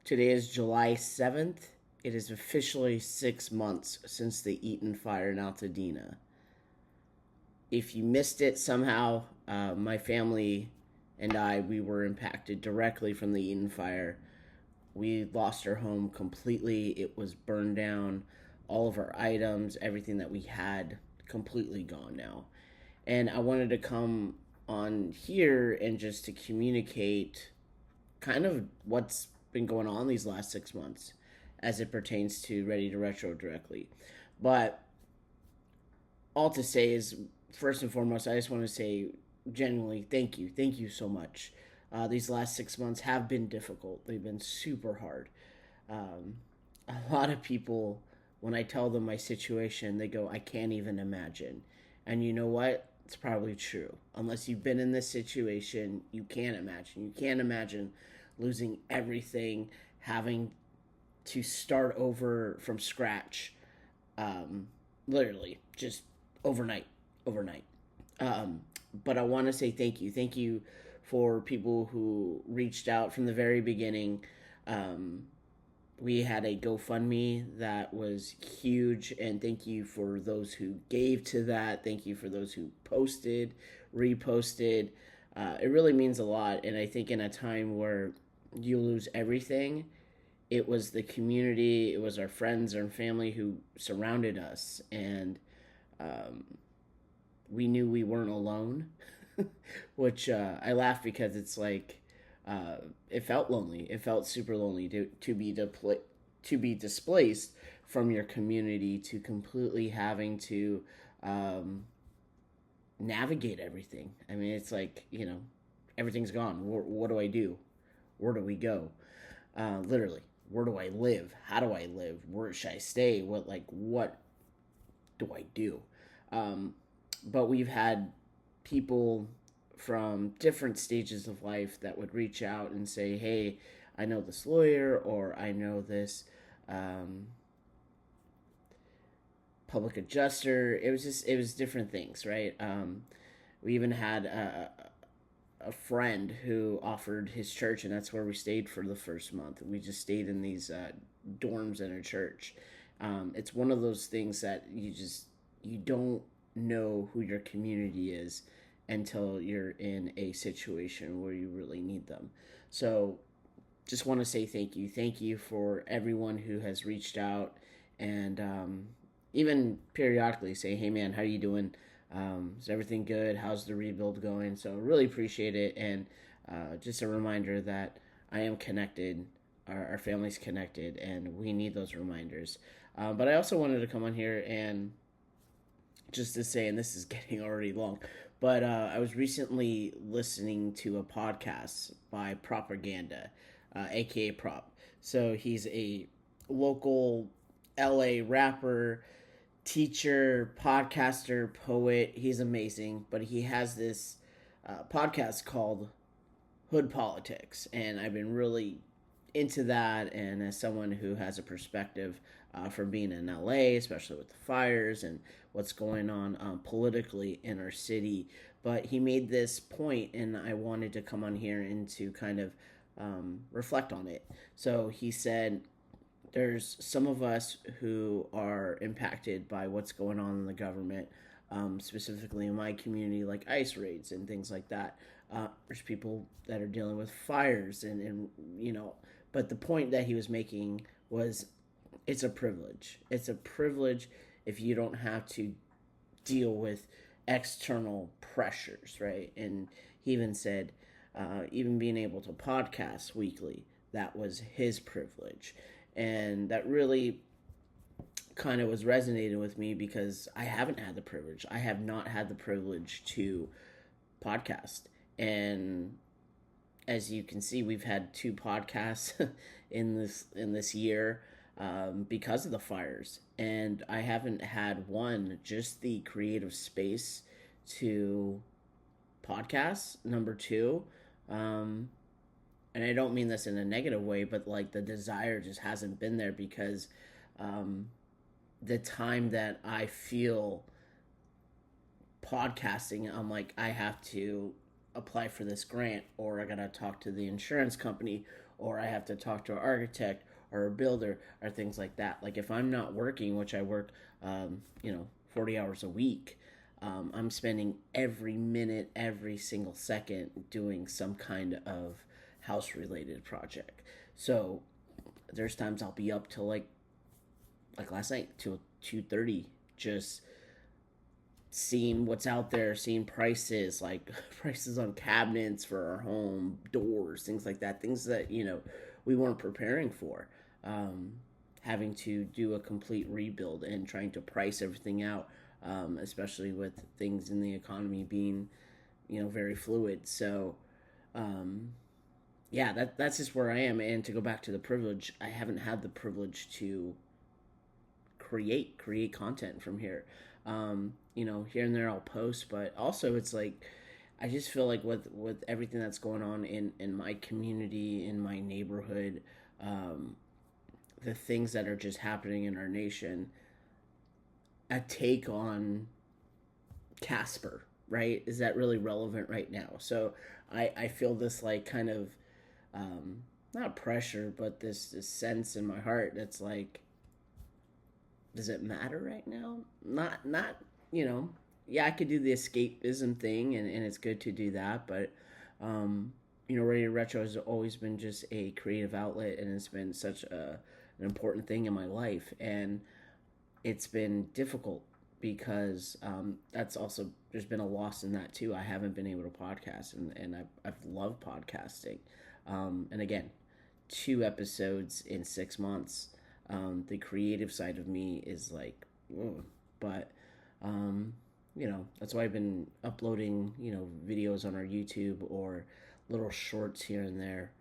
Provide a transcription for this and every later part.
Today is July 7th. It is officially 6 months since the Eaton fire in Altadena. If you missed it somehow, my family and we were impacted directly from the Eaton fire. We lost our home completely. It was burned down. All of our items, everything that we had, completely gone now. And I wanted to come on here and just to communicate kind of what's been going on these last 6 months as it pertains to Ready to Retro directly. But all to say is, first and foremost, I just want to say genuinely thank you. Thank you so much. These last 6 months have been difficult, they've been super hard. Um, a lot of people, when I tell them my situation, they go, I can't even imagine. And you know what? It's probably true. Unless you've been in this situation, you can't imagine. You can't imagine losing everything, having to start over from scratch, um, literally just overnight, overnight. Um, but I want to say thank you. Thank you for people who reached out from the very beginning. Um, we had a GoFundMe that was huge, and thank you for those who gave to that. Thank you for those who posted, reposted. It really means a lot, and I think in a time where you lose everything, it was the community, it was our friends and family who surrounded us, and um, we knew we weren't alone, which I laugh because it's like it felt lonely. It felt super lonely to be displaced from your community, to completely having to um, navigate everything. I mean, it's like, everything's gone. What do I do? Where do we go? Literally, where do I live? How do I live? Where should I stay? What do I do? Um, but we've had people from different stages of life that would reach out and say, "Hey, I know this lawyer," or "I know this um, public adjuster." It was different things, right? We even had a friend who offered his church, and that's where we stayed for the first month. We just stayed in these dorms in a church. It's one of those things that you don't know who your community is until you're in a situation where you really need them. So just want to say thank you for everyone who has reached out, and even periodically say, hey man, how you doing? Is everything good? How's the rebuild going? So really appreciate it, and just a reminder that I am connected, our family's connected, and we need those reminders. But I also wanted to come on here and just to say, and this is getting already long, but I was recently listening to a podcast by Propaganda, aka Prop. So he's a local LA rapper, teacher, podcaster, poet. He's amazing, but he has this podcast called Hood Politics, and I've been really into that. And as someone who has a perspective from being in LA, especially with the fires and what's going on politically in our city, but he made this point, and I wanted to come on here and to kind of reflect on it. So he said, there's some of us who are impacted by what's going on in the government, specifically in my community, like ICE raids and things like that. There's people that are dealing with fires, but the point that he was making was, it's a privilege. It's a privilege if you don't have to deal with external pressures, right? And he even said, even being able to podcast weekly, that was his privilege. And that really kind of was resonating with me because I haven't had the privilege. I have not had the privilege to podcast. And as you can see, we've had two podcasts in this year because of the fires, and I haven't had one, just the creative space to podcast. Number two, and I don't mean this in a negative way, but like the desire just hasn't been there because the time that I feel podcasting, I'm like, I have to apply for this grant, or I gotta talk to the insurance company, or I have to talk to an architect or a builder or things like that. Like if I'm not working, which I work, 40 hours a week, I'm spending every minute, every single second doing some kind of house related project. So there's times I'll be up till like last night till 2:30, just seeing what's out there, seeing prices, like prices on cabinets for our home, doors, things like that, things that we weren't preparing for. Um, Having to do a complete rebuild and trying to price everything out, especially with things in the economy being very fluid. So um, yeah, that's just where I am. And to go back to the privilege, I haven't had the privilege to create content from here. Here and there I'll post, but also it's like I just feel like with everything that's going on in my community, in my neighborhood, um, the things that are just happening in our nation, a take on Casper, right? Is that really relevant right now? So I feel this like kind of not pressure, but this sense in my heart that's like, does it matter right now? Not you know. Yeah, I could do the escapism thing, and it's good to do that, but Radio Retro has always been just a creative outlet, and it's been such an important thing in my life, and it's been difficult because that's also there's been a loss in that too. I haven't been able to podcast, and I've loved podcasting, and again, 2 episodes in 6 months. The creative side of me is like, ugh. But that's why I've been uploading videos on our YouTube or little shorts here and there.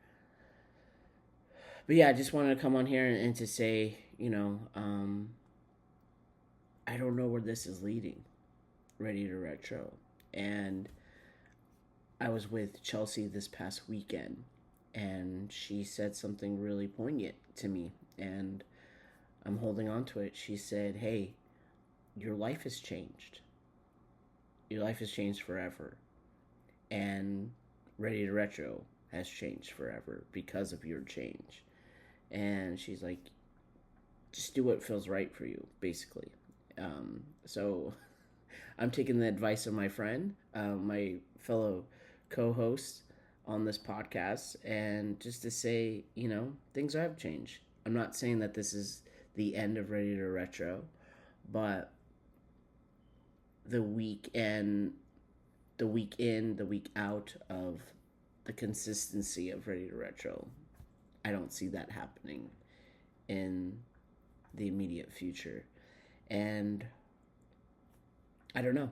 But yeah, I just wanted to come on here and to say, I don't know where this is leading. Ready to Retro. And I was with Chelsea this past weekend, and she said something really poignant to me, and I'm holding on to it. She said, "Hey, your life has changed. Your life has changed forever. And Ready to Retro has changed forever because of your change." And she's like, just do what feels right for you, basically. So I'm taking the advice of my friend, my fellow co-host on this podcast, and just to say, things have changed. I'm not saying that this is the end of Ready to Retro, but the week in, the week out of the consistency of Ready to Retro, I don't see that happening in the immediate future. And I don't know,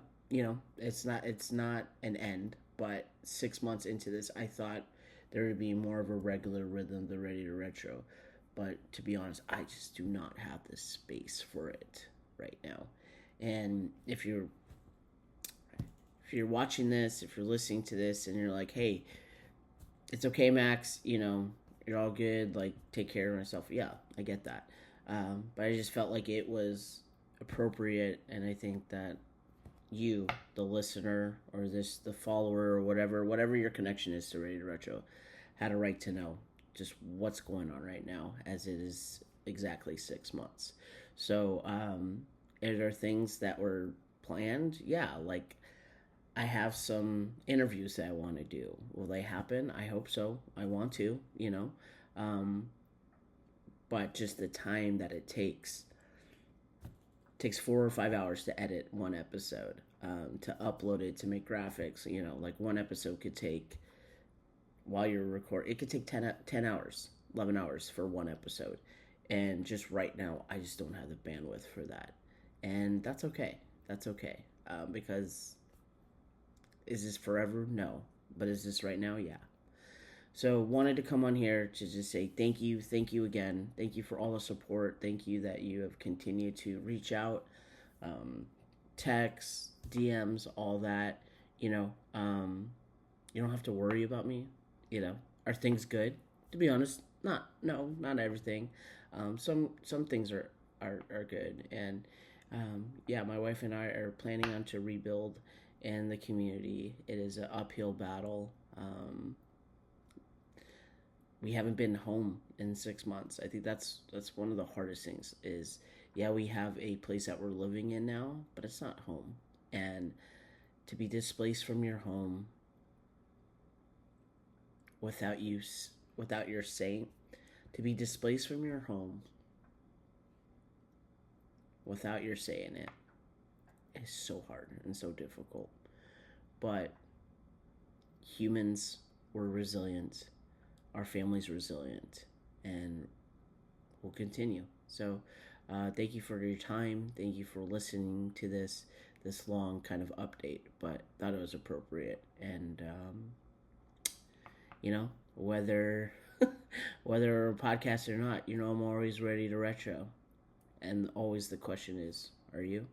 it's not an end, but 6 months into this, I thought there would be more of a regular rhythm to Ready to Retro. But to be honest, I just do not have the space for it right now. And if you're watching this, if you're listening to this, and you're like, "Hey, it's okay, Max. You're all good. Like, take care of myself." Yeah, I get that. But I just felt like it was appropriate, and I think that you, the listener, or the follower, or whatever your connection is to Ready to Retro, had a right to know just what's going on right now, as it is exactly 6 months. So, are there things that were planned? Yeah, like I have some interviews that I want to do. Will they happen? I hope so. I want to, um, but just the time that it takes 4 or 5 hours to edit one episode, to upload it, to make graphics. Like one episode could take, while you're recording, it could take 10 hours, 11 hours for one episode. And just right now, I just don't have the bandwidth for that. And that's okay. That's okay. Because is this forever? No. But is this right now? Yeah. So wanted to come on here to just say thank you again. Thank you for all the support. Thank you that you have continued to reach out, texts, DMs, all that. You don't have to worry about me. Are things good? To be honest, not everything. Some things are good, and yeah, my wife and I are planning on to rebuild in the community. It is an uphill battle. we haven't been home in 6 months. I think that's one of the hardest things. Is yeah, we have a place that we're living in now, but it's not home. And to be displaced from your home without you without your saying, to be displaced from your home without your saying it is so hard and so difficult. But humans were resilient, our family's resilient, and we'll continue. So thank you for your time. Thank you for listening to this long kind of update, but thought it was appropriate. And you know, whether whether a podcast or not, I'm always ready to retro. And always the question is, are you?